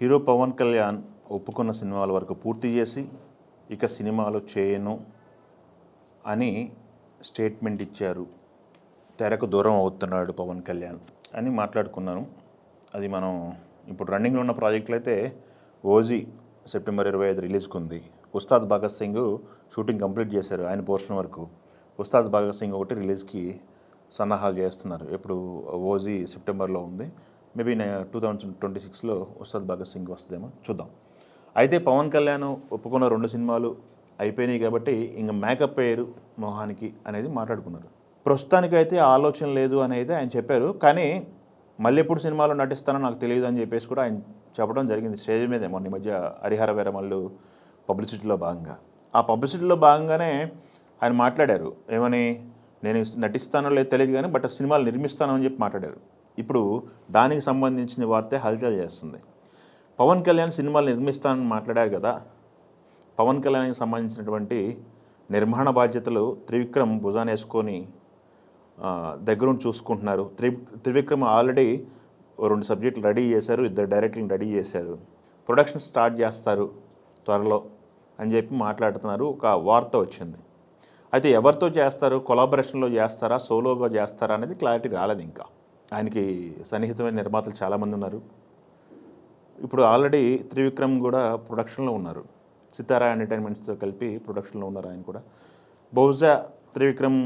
Hero Pawan Kalyan ఒప్పుకున్న సినిమాల వరకు పూర్తి చేసి ఇక సినిమాలు చేయను అని స్టేట్మెంట్ ఇచ్చారు. తెరకు దూరం అవుతున్నాడు పవన్ కళ్యాణ్ అని మాట్లాడుకున్నాను. అది మనం ఇప్పుడు రన్నింగ్లో ఉన్న ప్రాజెక్టులు అయితే ఓజీ సెప్టెంబర్ 25 రిలీజ్కి ఉంది. ఉస్తాద్ భగత్ సింగ్ షూటింగ్ కంప్లీట్ చేశారు ఆయన పోర్షన్ వరకు. ఉస్తాద్ భగత్ సింగ్ ఒకటి రిలీజ్కి సన్నాహాలు చేస్తున్నారు. ఇప్పుడు ఓజీ సెప్టెంబర్లో ఉంది. మేబీ 2026లో ఉస్తాద్ భగత్ సింగ్ వస్తుందేమో చూద్దాం. అయితే పవన్ కళ్యాణ్ ఒప్పుకున్న 2 సినిమాలు అయిపోయినాయి కాబట్టి ఇంక మేకప్ అయ్యారు మొహానికి అనేది మాట్లాడుకున్నారు. ప్రస్తుతానికైతే ఆలోచన లేదు అనేది ఆయన చెప్పారు. కానీ మళ్ళీ ఎప్పుడు సినిమాలో నటిస్తానో నాకు తెలియదు అని చెప్పేసి కూడా ఆయన చెప్పడం జరిగింది స్టేజ్ మీదే మొన్న ఈ మధ్య హరిహర వీరమల్లు పబ్లిసిటీలో భాగంగా. ఆ పబ్లిసిటీలో భాగంగానే ఆయన మాట్లాడారు. ఏమని, నేను నటిస్తానో లేదో తెలియదు కానీ బట్ సినిమాలు నిర్మిస్తాను అని చెప్పి మాట్లాడారు. ఇప్పుడు దానికి సంబంధించిన వార్తే హల్చల్ చేస్తుంది. పవన్ కళ్యాణ్ సినిమాలు నిర్మిస్తానని మాట్లాడారు కదా. పవన్ కళ్యాణ్కి సంబంధించినటువంటి నిర్మాణ బాధ్యతలు త్రివిక్రమ్ భుజాన వేసుకొని దగ్గరుండి చూసుకుంటున్నారు. త్రివిక్రమ్ ఆల్రెడీ 2 సబ్జెక్టులు రెడీ చేశారు, 2 డైరెక్టర్లు రెడీ చేశారు. ప్రొడక్షన్ స్టార్ట్ చేస్తారు త్వరలో అని చెప్పి మాట్లాడుతున్నారు. ఒక వార్త వచ్చింది. అయితే ఎవరితో చేస్తారు, కొలాబరేషన్లో చేస్తారా, సోలోగా చేస్తారా అనేది క్లారిటీ రాలేదు. ఇంకా ఆయనకి సన్నిహితమైన నిర్మాతలు చాలామంది ఉన్నారు. ఇప్పుడు ఆల్రెడీ త్రివిక్రమ్ కూడా ప్రొడక్షన్లో ఉన్నారు. సితారా ఎంటర్టైన్మెంట్స్తో కలిపి ప్రొడక్షన్లో ఉన్నారు ఆయన కూడా. బహుశా త్రివిక్రమ్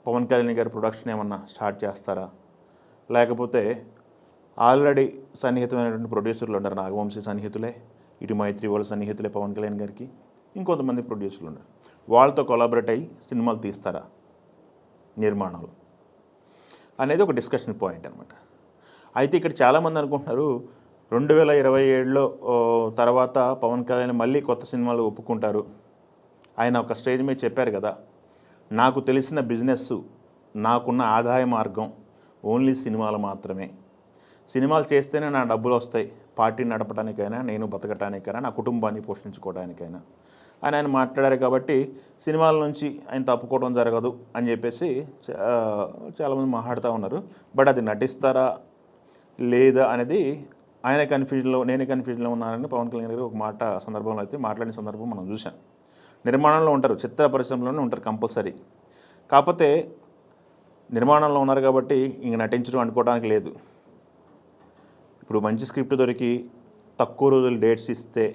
పవన్ కళ్యాణ్ గారి ప్రొడక్షన్ ఏమన్నా స్టార్ట్ చేస్తారా, లేకపోతే ఆల్రెడీ సన్నిహితమైనటువంటి ప్రొడ్యూసర్లు ఉన్నారు. నాగవంశీ సన్నిహితులే, ఇటు మైత్రి వాళ్ళ సన్నిహితులే పవన్ కళ్యాణ్ గారికి. ఇంకొంతమంది ప్రొడ్యూసర్లు ఉన్నారు. వాళ్ళతో కొలాబరేట్ అయ్యి సినిమాలు తీస్తారా నిర్మాణాలు అనేది ఒక డిస్కషన్ పాయింట్ అనమాట. అయితే ఇక్కడ చాలామంది అనుకుంటున్నారు 2027లో తర్వాత పవన్ కళ్యాణ్ మళ్ళీ కొత్త సినిమాలు ఒప్పుకుంటారు. ఆయన ఒక స్టేజ్ మీద చెప్పారు కదా, నాకు తెలిసిన బిజినెస్, నాకున్న ఆదాయ మార్గం ఓన్లీ సినిమాలు మాత్రమే. సినిమాలు చేస్తేనే నా డబ్బులు వస్తాయి, పార్టీ నడపడానికైనా, నేను బతకటానికైనా, నా కుటుంబాన్ని పోషించుకోవడానికైనా అని ఆయన మాట్లాడారు. కాబట్టి సినిమాల నుంచి ఆయన తప్పుకోవడం జరగదు అని చెప్పేసి చాలామంది మాట్లాడుతూ ఉన్నారు. బట్ అది నటిస్తారా లేదా అనేది ఆయన కన్ఫ్యూజన్లో, నేనే కన్ఫ్యూజన్లో ఉన్నానని పవన్ కళ్యాణ్ గారు ఒక మాట సందర్భంలో అయితే మాట్లాడిన సందర్భం మనం చూసాం. నిర్మాణంలో ఉంటారు, చిత్ర పరిశ్రమలోనే ఉంటారు కంపల్సరీ. కాకపోతే నిర్మాణంలో ఉన్నారు కాబట్టి ఇంక నటించడం అనుకోవడానికి లేదు. ఇప్పుడు మంచి స్క్రిప్ట్ దొరికి తక్కువ రోజులు డేట్స్ ఇస్తే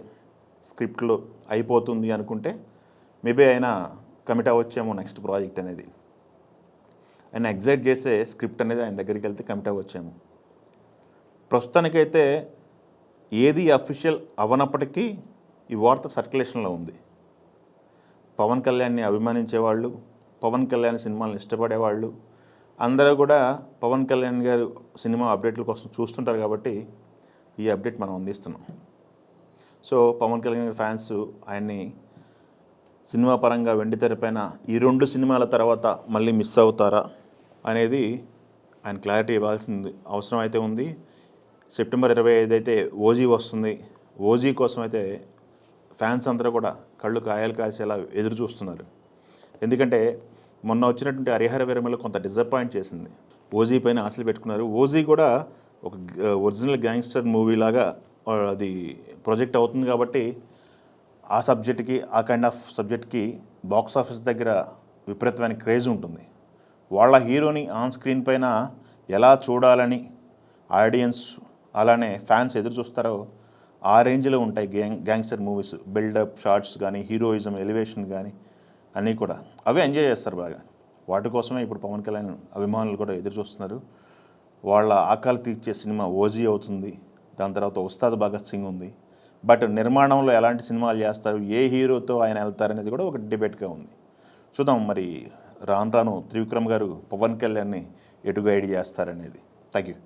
స్క్రిప్ట్లో అయిపోతుంది అనుకుంటే మేబీ ఆయన కమిట్ అవ్వచ్చేమో నెక్స్ట్ ప్రాజెక్ట్ అనేది. ఆయన ఎగ్జైట్ చేసే స్క్రిప్ట్ అనేది ఆయన దగ్గరికి వెళ్తే కమిట్ అవ్వచ్చేమో. ప్రస్తుతానికైతే ఏది అఫీషియల్ అవ్వనప్పటికీ ఈ వార్త సర్క్యులేషన్లో ఉంది. పవన్ కళ్యాణ్ని అభిమానించేవాళ్ళు, పవన్ కళ్యాణ్ సినిమాలను ఇష్టపడేవాళ్ళు అందరూ కూడా పవన్ కళ్యాణ్ గారు సినిమా అప్డేట్ల కోసం చూస్తుంటారు కాబట్టి ఈ అప్డేట్ మనం అందిస్తున్నాం. సో పవన్ కళ్యాణ్ ఫ్యాన్స్ ఆయన్ని సినిమా పరంగా వెండితెరపైన ఈ 2 సినిమాల తర్వాత మళ్ళీ మిస్ అవుతారా అనేది ఆయన క్లారిటీ ఇవ్వాల్సింది అవసరం అయితే ఉంది. సెప్టెంబర్ 25 అయితే ఓజీ వస్తుంది. ఓజీ కోసం అయితే ఫ్యాన్స్ అందరూ కూడా కళ్ళు కాయలు కాసేలా ఎదురు చూస్తున్నారు. ఎందుకంటే మొన్న వచ్చినటువంటి హరిహర వీరమల్లు కొంత డిసప్పాయింట్ చేసింది. ఓజీ పైన ఆశలు పెట్టుకున్నారు. ఓజీ కూడా ఒక ఒరిజినల్ గ్యాంగ్స్టర్ మూవీ లాగా అది ప్రొజెక్ట్ అవుతుంది కాబట్టి ఆ సబ్జెక్ట్కి, ఆ కైండ్ ఆఫ్ సబ్జెక్ట్కి బాక్స్ ఆఫీస్ దగ్గర విపరీతమైన క్రేజ్ ఉంటుంది. వాళ్ళ హీరోని ఆన్ స్క్రీన్ పైన ఎలా చూడాలని ఆడియన్స్ అలానే ఫ్యాన్స్ ఎదురు చూస్తారో ఆ రేంజ్లో ఉంటాయి గ్యాంగ్స్టర్ మూవీస్. బిల్డప్ షార్ట్స్ కానీ, హీరోయిజం ఎలివేషన్ కానీ అన్నీ కూడా అవే ఎంజాయ్ చేస్తారు బాగా. వాటి కోసమే ఇప్పుడు పవన్ కళ్యాణ్ అభిమానులు కూడా ఎదురు చూస్తున్నారు. వాళ్ళ ఆకలి తీర్చే సినిమా ఓజీ అవుతుంది. దాని తర్వాత ఉస్తాద్ భగత్ సింగ్ ఉంది. బట్ నిర్మాణంలో ఎలాంటి సినిమాలు చేస్తారు, ఏ హీరోతో ఆయన వెళ్తారనేది కూడా ఒక డిబేట్గా ఉంది. చూద్దాం మరి రాను రాను త్రివిక్రమ్ గారు పవన్ కళ్యాణ్ని ఎటు గైడ్ చేస్తారనేది. Thank you.